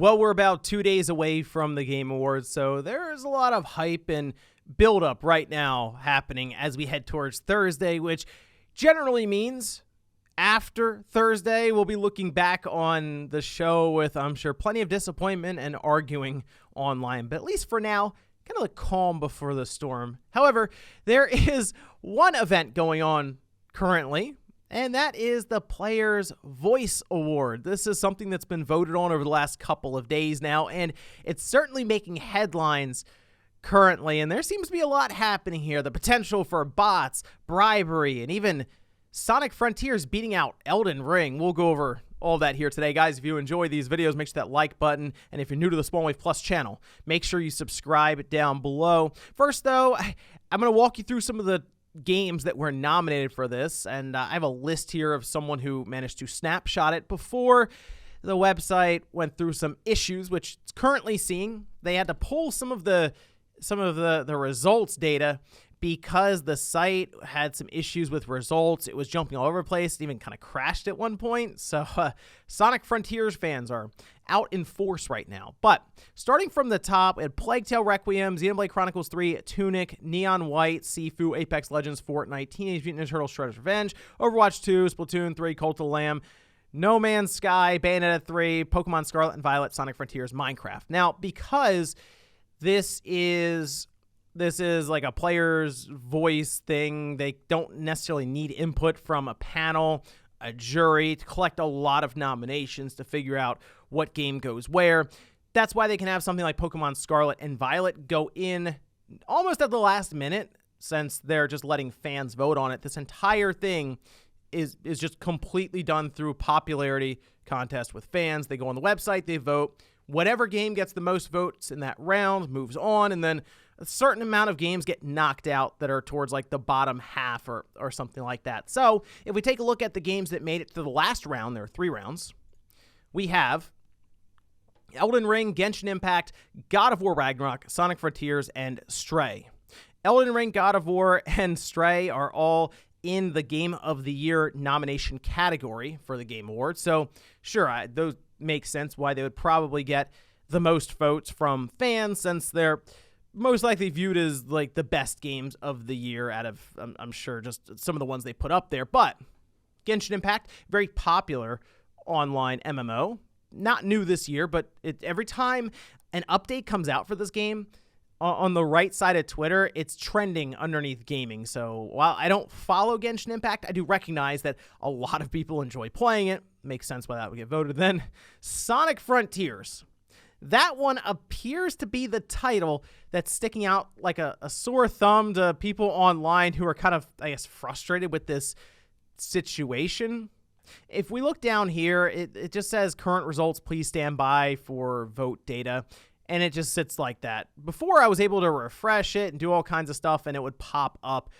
Well, we're about 2 days away from the Game Awards, so there's a lot of hype and build-up right now happening as we head towards Thursday, which generally means after Thursday, we'll be looking back on the show with, I'm sure, plenty of disappointment and arguing online. But at least for now, kind of the calm before the storm. However, there is one event going on currently, and that is the Players' Voice Award. This is something that's been voted on over the last couple of days now, and it's certainly making headlines currently, and there seems to be a lot happening here. The potential for bots, bribery, and even Sonic Frontiers beating out Elden Ring. We'll go over all that here today. Guys, if you enjoy these videos, make sure that like button, and if you're new to the Spawn Wave Plus channel, make sure you subscribe down below. First, though, I'm going to walk you through some of the games that were nominated for this, and I have a list here of someone who managed to snapshot it before the website went through some issues, which it's currently seeing. They had to pull some of the results data because the site had some issues with results. It was jumping all over the place. It even kind of crashed at one point. So Sonic Frontiers fans are out in force right now. But starting from the top, we had Plague Tale Requiem, Xenoblade Chronicles 3, Tunic, Neon White, Sifu, Apex Legends, Fortnite, Teenage Mutant Ninja Turtles Shredder's Revenge, Overwatch 2, Splatoon 3, Cult of the Lamb, No Man's Sky, Bayonetta 3, Pokemon Scarlet and Violet, Sonic Frontiers, Minecraft. Now, because this is like a player's voice thing, they don't necessarily need input from a panel, a jury, to collect a lot of nominations to figure out what game goes where. That's why they can have something like Pokemon Scarlet and Violet go in almost at the last minute, since they're just letting fans vote on it. This entire thing is just completely done through popularity contest with fans. They go on the website, they vote. Whatever game gets the most votes in that round moves on, and then a certain amount of games get knocked out that are towards like the bottom half or something like that. So if we take a look at the games that made it to the last round, there are 3 rounds. We have Elden Ring, Genshin Impact, God of War Ragnarok, Sonic Frontiers, and Stray. Elden Ring, God of War, and Stray are all in the Game of the Year nomination category for the Game Awards. So sure, those make sense why they would probably get the most votes from fans, since they're most likely viewed as like the best games of the year out of, I'm sure, just some of the ones they put up there. But Genshin Impact, very popular online MMO. Not new this year, but every time an update comes out for this game, on the right side of Twitter, it's trending underneath gaming. So while I don't follow Genshin Impact, I do recognize that a lot of people enjoy playing it. Makes sense why that would get voted. Then Sonic Frontiers. That one appears to be the title that's sticking out like a sore thumb to people online who are kind of, I guess, frustrated with this situation. If we look down here, it just says current results, please stand by for vote data. And it just sits like that. Before, I was able to refresh it and do all kinds of stuff, and it would pop up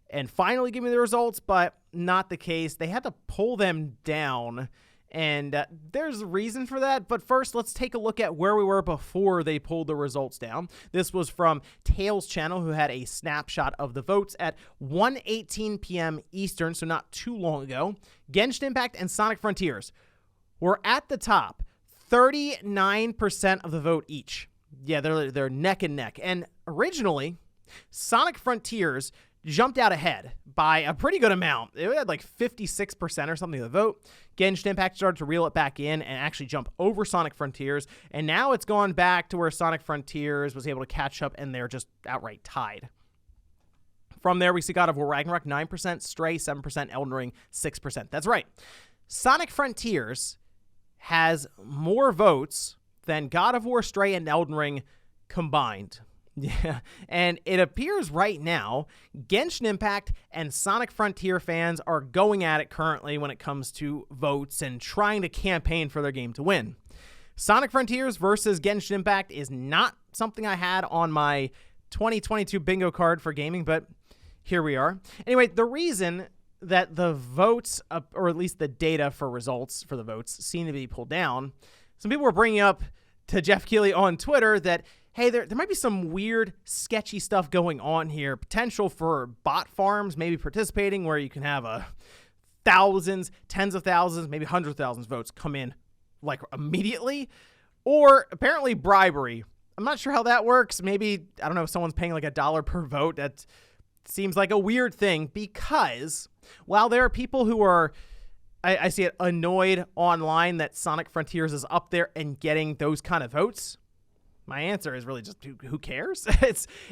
and finally give me the results, but not the case. They had to pull them down, and there's a reason for that. But first, let's take a look at where we were before they pulled the results down. This was from Tails Channel, who had a snapshot of the votes at 1:18 p.m. Eastern, so not too long ago. Genshin Impact and Sonic Frontiers were at the top. 39% of the vote each. Yeah, they're neck and neck. And originally, Sonic Frontiers jumped out ahead by a pretty good amount. It had like 56% or something of the vote. Genshin Impact started to reel it back in and actually jump over Sonic Frontiers. And now it's gone back to where Sonic Frontiers was able to catch up, and they're just outright tied. From there, we see God of War Ragnarok, 9%, Stray, 7%, Elden Ring, 6%. That's right. Sonic Frontiers has more votes than God of War, Stray, and Elden Ring combined. Yeah, and it appears right now Genshin Impact and Sonic Frontier fans are going at it currently when it comes to votes and trying to campaign for their game to win. Sonic Frontiers versus Genshin Impact is not something I had on my 2022 bingo card for gaming, but here we are. Anyway, the reason that the votes, or at least the data for results for the votes, seem to be pulled down. Some people were bringing up to Jeff Keighley on Twitter that, hey, there might be some weird, sketchy stuff going on here. Potential for bot farms maybe participating, where you can have thousands, tens of thousands, maybe hundreds of thousands votes come in like immediately. or apparently bribery. I'm not sure how that works. Maybe, I don't know, if someone's paying like $1 per vote. That seems like a weird thing, because while there are people who are, I see it, annoyed online that Sonic Frontiers is up there and getting those kind of votes, my answer is really just who cares?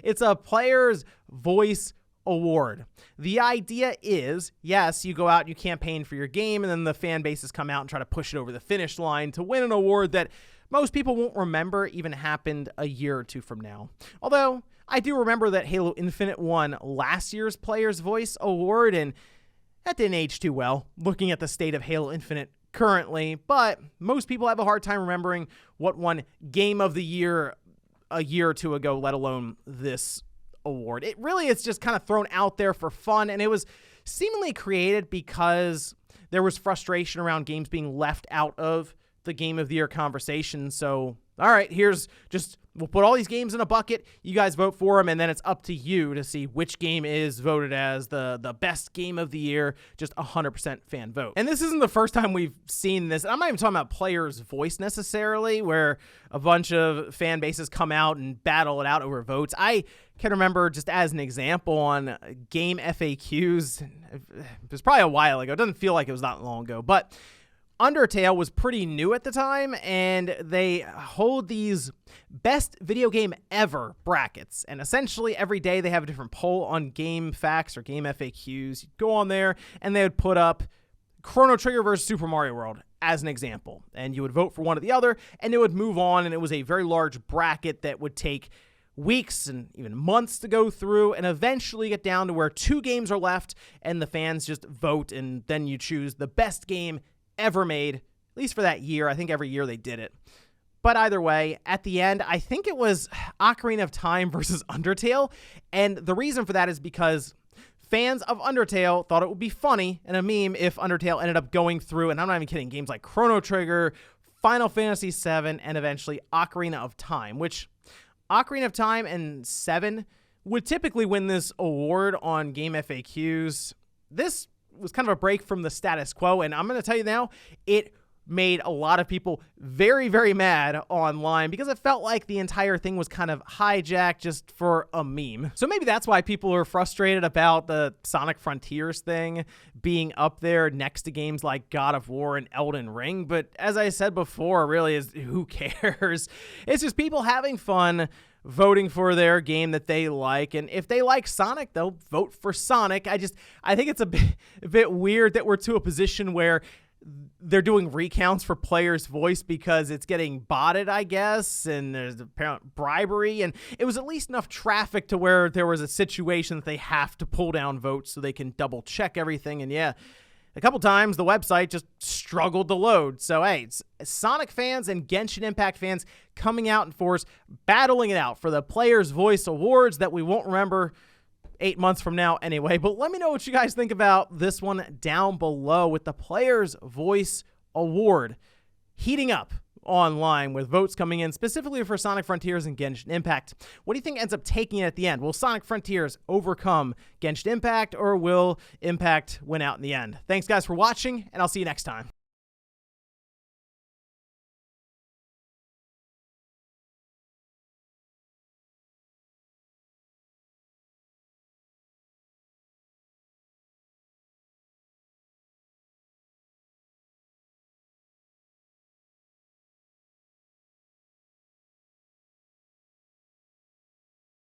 It's a player's voice award. The idea is, yes, you go out and you campaign for your game, and then the fan bases come out and try to push it over the finish line to win an award that most people won't remember even happened a year or two from now. Although, I do remember that Halo Infinite won last year's Player's Voice Award, and that didn't age too well, looking at the state of Halo Infinite currently, but most people have a hard time remembering what won Game of the Year a year or two ago, let alone this award. It really is just kind of thrown out there for fun, and it was seemingly created because there was frustration around games being left out of the Game of the Year conversation. So, all right, we'll put all these games in a bucket, you guys vote for them, and then it's up to you to see which game is voted as the best game of the year, just 100% fan vote. And this isn't the first time we've seen this. I'm not even talking about Player's Voice necessarily, where a bunch of fan bases come out and battle it out over votes. I can remember, just as an example, on game FAQs, it was probably a while ago. It doesn't feel like it was that long ago, but Undertale was pretty new at the time, and they hold these best video game ever brackets. And essentially every day they have a different poll on Game Facts or Game FAQs. You'd go on there, and they would put up Chrono Trigger versus Super Mario World as an example. And you would vote for one or the other, and it would move on, and it was a very large bracket that would take weeks and even months to go through, and eventually get down to where 2 games are left, and the fans just vote, and then you choose the best game ever made, at least for that year. I think every year they did it. But either way, at the end, I think it was Ocarina of Time versus Undertale, and the reason for that is because fans of Undertale thought it would be funny and a meme if Undertale ended up going through, and I'm not even kidding, games like Chrono Trigger, Final Fantasy VII, and eventually Ocarina of Time, which Ocarina of Time and 7 would typically win this award on Game FAQs. This was kind of a break from the status quo, and I'm going to tell you now, it made a lot of people very, very mad online because it felt like the entire thing was kind of hijacked just for a meme. So maybe that's why people are frustrated about the Sonic Frontiers thing being up there next to games like God of War and Elden Ring. But as I said before, really, is who cares? It's just people having fun voting for their game that they like, and if they like Sonic, they'll vote for Sonic. I think it's a bit weird that we're to a position where they're doing recounts for Player's Voice because it's getting botted, I guess, and there's apparent bribery, and it was at least enough traffic to where there was a situation that they have to pull down votes so they can double check everything. And yeah, a couple times the website just struggled to load. So hey, it's Sonic fans and Genshin Impact fans coming out in force, battling it out for the Player's Voice Awards that we won't remember 8 months from now anyway. But let me know what you guys think about this one down below, with the Player's Voice Award heating up online with votes coming in specifically for Sonic Frontiers and Genshin Impact. What do you think ends up taking it at the end? Will Sonic Frontiers overcome Genshin Impact, or will Impact win out in the end? Thanks guys for watching, and I'll see you next time.